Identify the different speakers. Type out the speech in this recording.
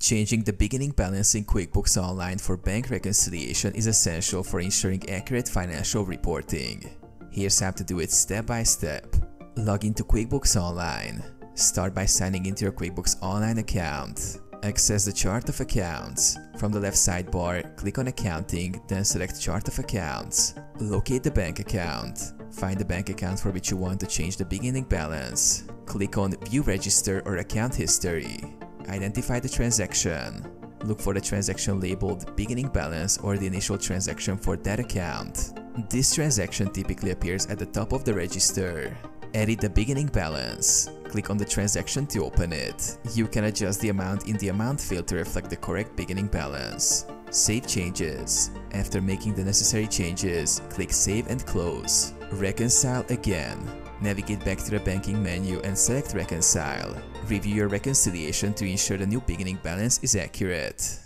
Speaker 1: Changing the beginning balance in QuickBooks Online for bank reconciliation is essential for ensuring accurate financial reporting. Here's how to do it step by step. Log into QuickBooks Online. Start by signing into your QuickBooks Online account. Access the chart of accounts. From the left sidebar, click on Accounting, then select Chart of Accounts. Locate the bank account. Find the bank account for which you want to change the beginning balance. Click on View Register or Account History. Identify the transaction. Look for the transaction labeled beginning balance or the initial transaction for that account. This transaction typically appears at the top of the register. Edit the beginning balance. Click on the transaction to open it. You can adjust the amount in the amount field to reflect the correct beginning balance. Save changes. After making the necessary changes, click Save and Close. Reconcile again. Navigate back to the banking menu and select Reconcile. Review your reconciliation to ensure the new beginning balance is accurate.